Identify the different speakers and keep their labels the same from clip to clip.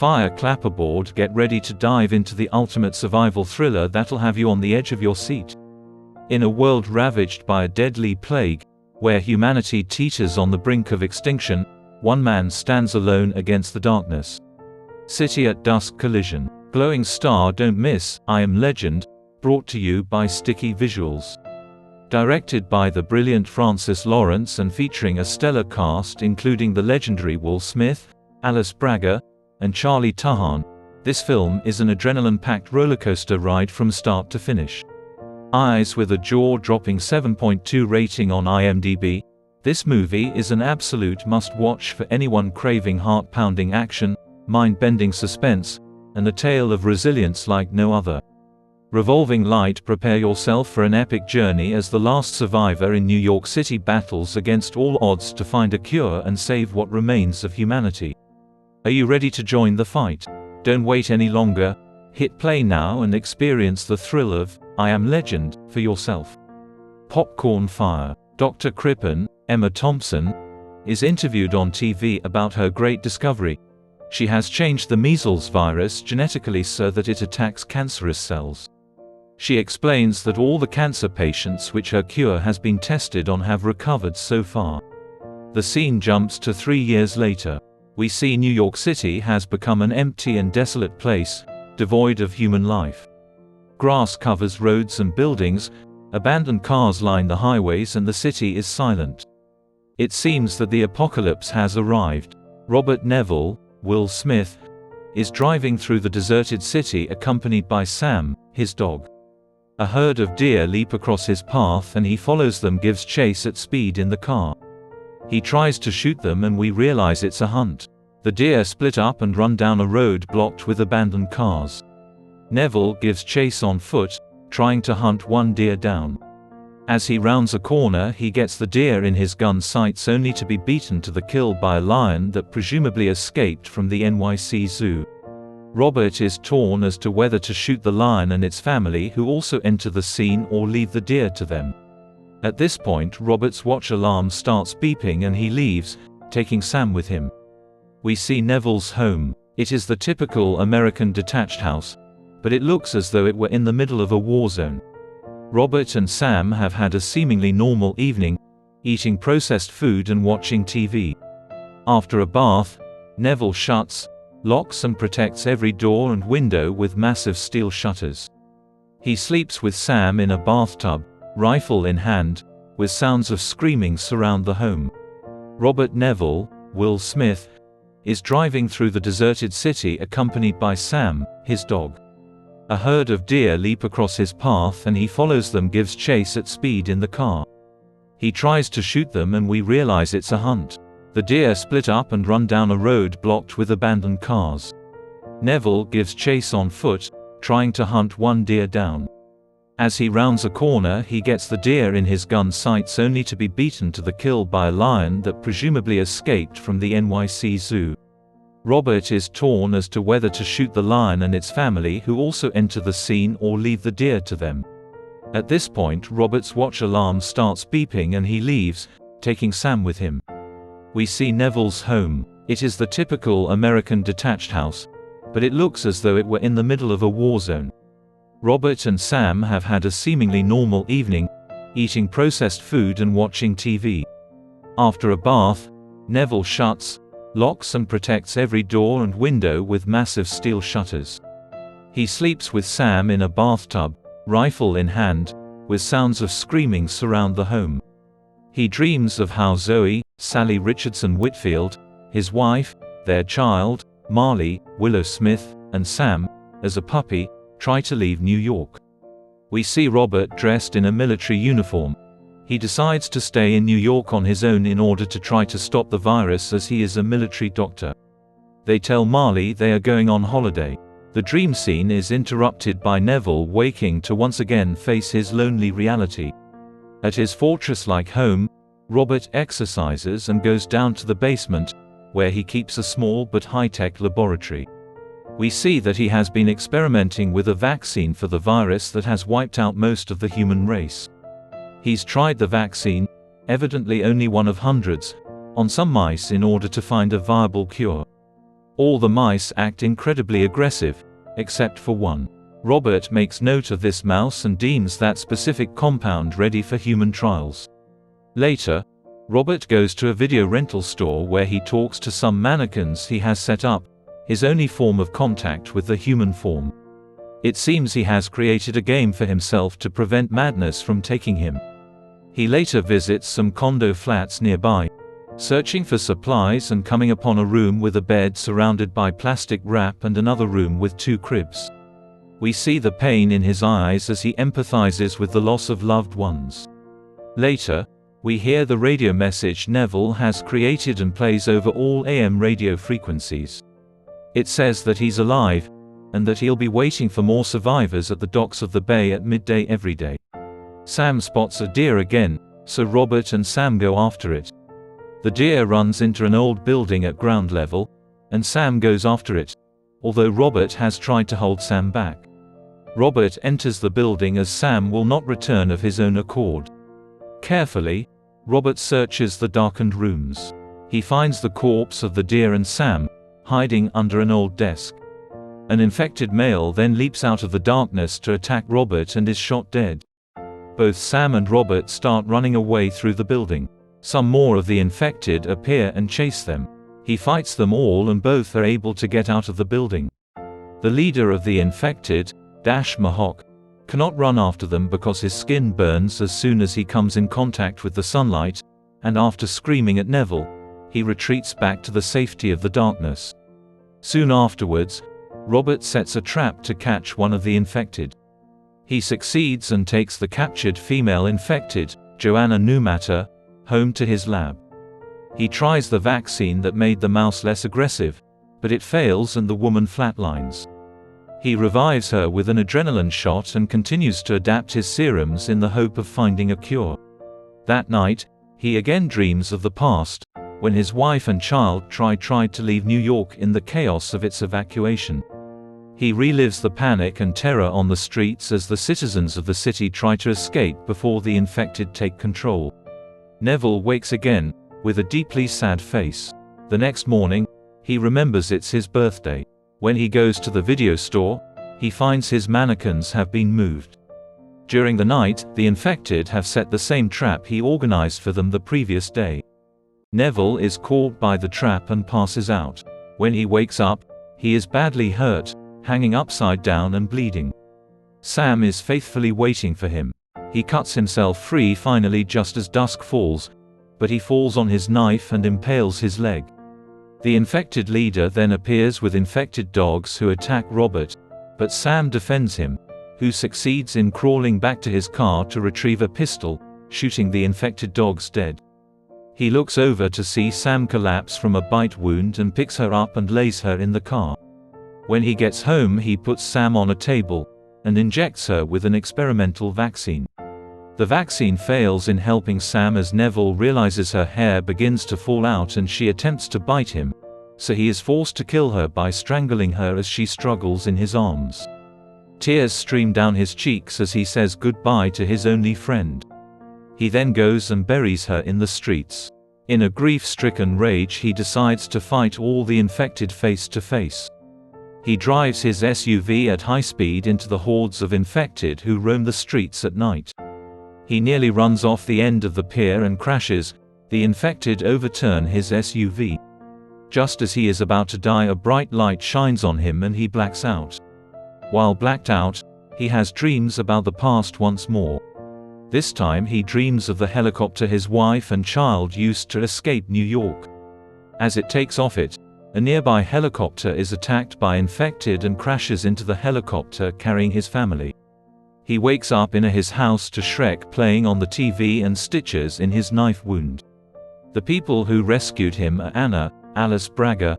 Speaker 1: Fire clapperboard, get ready to dive into the ultimate survival thriller that'll have you on the edge of your seat. In a world ravaged by a deadly plague, where humanity teeters on the brink of extinction, one man stands alone against the darkness. City at Dusk Collision. Glowing Star Don't Miss, I Am Legend, brought to you by Sticky Visuals. Directed by the brilliant Francis Lawrence and featuring a stellar cast including the legendary Will Smith, Alice Braga, and Charlie Tahan, this film is an adrenaline-packed rollercoaster ride from start to finish. Eyes with a jaw-dropping 7.2 rating on IMDb, this movie is an absolute must-watch for anyone craving heart-pounding action, mind-bending suspense, and a tale of resilience like no other. Revolving light, prepare yourself for an epic journey as the last survivor in New York City battles against all odds to find a cure and save what remains of humanity. Are you ready to join the fight? Don't wait any longer, hit play now and experience the thrill of I Am Legend for yourself. Popcorn fire. Dr. Crippen, Emma Thompson, is interviewed on TV about her great discovery. She has changed the measles virus genetically so that it attacks cancerous cells. She explains that all the cancer patients which her cure has been tested on have recovered so far. The scene jumps to 3 years later. We see New York City has become an empty and desolate place, devoid of human life. Grass covers roads and buildings, abandoned cars line the highways and the city is silent. It seems that the apocalypse has arrived. Robert Neville, Will Smith, is driving through the deserted city accompanied by Sam, his dog. A herd of deer leap across his path and he follows them, gives chase at speed in the car. He tries to shoot them and we realize it's a hunt. The deer split up and run down a road blocked with abandoned cars. Neville gives chase on foot, trying to hunt one deer down. As he rounds a corner, he gets the deer in his gun sights only to be beaten to the kill by a lion that presumably escaped from the NYC Zoo. Robert is torn as to whether to shoot the lion and its family who also enter the scene or leave the deer to them. At this point, Robert's watch alarm starts beeping and he leaves, taking Sam with him. We see Neville's home. It is the typical American detached house, but it looks as though it were in the middle of a war zone. Robert and Sam have had a seemingly normal evening, eating processed food and watching TV. After a bath, Neville shuts, locks and protects every door and window with massive steel shutters. He sleeps with Sam in a bathtub, rifle in hand, with sounds of screaming surround the home. Robert Neville, Will Smith, is driving through the deserted city accompanied by Sam, his dog. A herd of deer leap across his path and he follows them, gives chase at speed in the car. He tries to shoot them and we realize it's a hunt. The deer split up and run down a road blocked with abandoned cars. Neville gives chase on foot, trying to hunt one deer down. As he rounds a corner, he gets the deer in his gun sights only to be beaten to the kill by a lion that presumably escaped from the NYC Zoo. Robert is torn as to whether to shoot the lion and its family who also enter the scene or leave the deer to them. At this point, Robert's watch alarm starts beeping and he leaves, taking Sam with him. We see Neville's home. It is the typical American detached house, but it looks as though it were in the middle of a war zone. Robert and Sam have had a seemingly normal evening, eating processed food and watching TV. After a bath, Neville shuts, locks and protects every door and window with massive steel shutters. He sleeps with Sam in a bathtub, rifle in hand, with sounds of screaming surround the home. He dreams of how Zoe, Sally Richardson Whitfield, his wife, their child, Marley, Willow Smith, and Sam, as a puppy, try to leave New York. We see Robert dressed in a military uniform. He decides to stay in New York on his own in order to try to stop the virus as he is a military doctor. They tell Marley they are going on holiday. The dream scene is interrupted by Neville waking to once again face his lonely reality. At his fortress-like home, Robert exercises and goes down to the basement, where he keeps a small but high-tech laboratory. We see that he has been experimenting with a vaccine for the virus that has wiped out most of the human race. He's tried the vaccine, evidently only one of hundreds, on some mice in order to find a viable cure. All the mice act incredibly aggressive, except for one. Robert makes note of this mouse and deems that specific compound ready for human trials. Later, Robert goes to a video rental store where he talks to some mannequins he has set up, his only form of contact with the human form. It seems he has created a game for himself to prevent madness from taking him. He later visits some condo flats nearby, searching for supplies and coming upon a room with a bed surrounded by plastic wrap and another room with 2 cribs. We see the pain in his eyes as he empathizes with the loss of loved ones. Later, we hear the radio message Neville has created and plays over all AM radio frequencies. It says that he's alive, and that he'll be waiting for more survivors at the docks of the bay at midday every day. Sam spots a deer again, so Robert and Sam go after it. The deer runs into an old building at ground level, and Sam goes after it, although Robert has tried to hold Sam back. Robert enters the building as Sam will not return of his own accord. Carefully, Robert searches the darkened rooms. He finds the corpse of the deer and Sam, hiding under an old desk. An infected male then leaps out of the darkness to attack Robert and is shot dead. Both Sam and Robert start running away through the building. Some more of the infected appear and chase them. He fights them all and both are able to get out of the building. The leader of the infected, Mahawk, cannot run after them because his skin burns as soon as he comes in contact with the sunlight, and after screaming at Neville, he retreats back to the safety of the darkness. Soon afterwards, Robert sets a trap to catch one of the infected. He succeeds and takes the captured female infected, Joanna Newmatter, home to his lab. He tries the vaccine that made the mouse less aggressive, but it fails and the woman flatlines. He revives her with an adrenaline shot and continues to adapt his serums in the hope of finding a cure. That night, he again dreams of the past, when his wife and child tried to leave New York in the chaos of its evacuation. He relives the panic and terror on the streets as the citizens of the city try to escape before the infected take control. Neville wakes again, with a deeply sad face. The next morning, he remembers it's his birthday. When he goes to the video store, he finds his mannequins have been moved. During the night, the infected have set the same trap he organized for them the previous day. Neville is caught by the trap and passes out. When he wakes up, he is badly hurt, hanging upside down and bleeding. Sam is faithfully waiting for him. He cuts himself free finally just as dusk falls, but he falls on his knife and impales his leg. The infected leader then appears with infected dogs who attack Robert, but Sam defends him, who succeeds in crawling back to his car to retrieve a pistol, shooting the infected dogs dead. He looks over to see Sam collapse from a bite wound and picks her up and lays her in the car. When he gets home, he puts Sam on a table and injects her with an experimental vaccine. The vaccine fails in helping Sam as Neville realizes her hair begins to fall out and she attempts to bite him, so he is forced to kill her by strangling her as she struggles in his arms. Tears stream down his cheeks as he says goodbye to his only friend. He then goes and buries her in the streets. In a grief-stricken rage, he decides to fight all the infected face to face. He drives his SUV at high speed into the hordes of infected who roam the streets at night. He nearly runs off the end of the pier and crashes. The infected overturn his SUV. Just as he is about to die, a bright light shines on him and he blacks out. While blacked out, he has dreams about the past once more. This time he dreams of the helicopter his wife and child used to escape New York. As it takes off, a nearby helicopter is attacked by infected and crashes into the helicopter carrying his family. He wakes up in his house to Shrek playing on the TV and stitches in his knife wound. The people who rescued him are Anna, Alice Braga,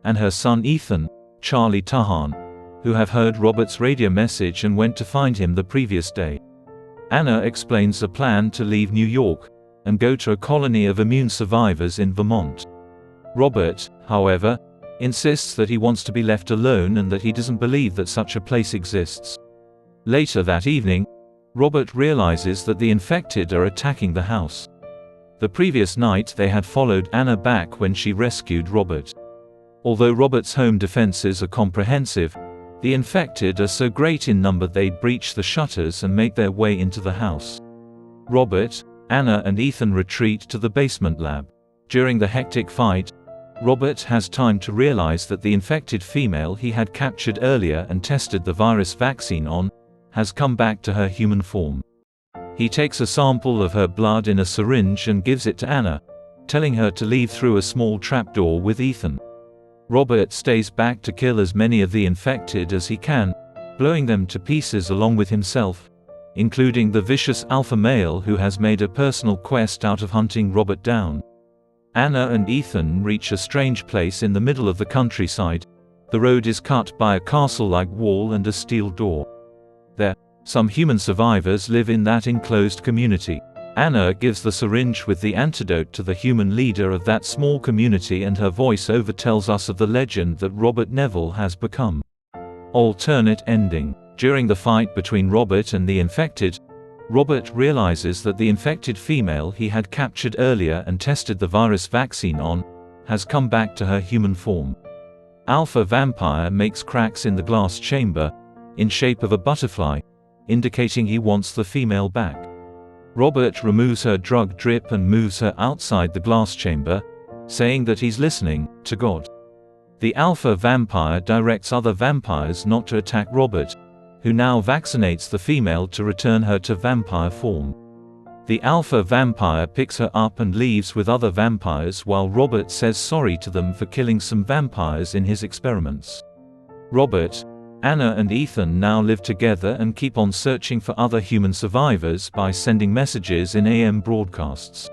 Speaker 1: and her son Ethan, Charlie Tahan, who have heard Robert's radio message and went to find him the previous day. Anna explains a plan to leave New York and go to a colony of immune survivors in Vermont. Robert, however, insists that he wants to be left alone and that he doesn't believe that such a place exists. Later that evening, Robert realizes that the infected are attacking the house. The previous night they had followed Anna back when she rescued Robert. Although Robert's home defenses are comprehensive, the infected are so great in number they breach the shutters and make their way into the house. Robert, Anna and Ethan retreat to the basement lab. During the hectic fight, Robert has time to realize that the infected female he had captured earlier and tested the virus vaccine on has come back to her human form. He takes a sample of her blood in a syringe and gives it to Anna, telling her to leave through a small trapdoor with Ethan. Robert stays back to kill as many of the infected as he can, blowing them to pieces along with himself, including the vicious alpha male who has made a personal quest out of hunting Robert down. Anna and Ethan reach a strange place in the middle of the countryside. The road is cut by a castle-like wall and a steel door. There, some human survivors live in that enclosed community. Anna gives the syringe with the antidote to the human leader of that small community, and her voice-over tells us of the legend that Robert Neville has become. Alternate ending. During the fight between Robert and the infected, Robert realizes that the infected female he had captured earlier and tested the virus vaccine on has come back to her human form. Alpha Vampire makes cracks in the glass chamber, in shape of a butterfly, indicating he wants the female back. Robert removes her drug drip and moves her outside the glass chamber, saying that he's listening to God. The Alpha Vampire directs other vampires not to attack Robert, who now vaccinates the female to return her to vampire form. The Alpha Vampire picks her up and leaves with other vampires while Robert says sorry to them for killing some vampires in his experiments. Robert, Anna and Ethan now live together and keep on searching for other human survivors by sending messages in AM broadcasts.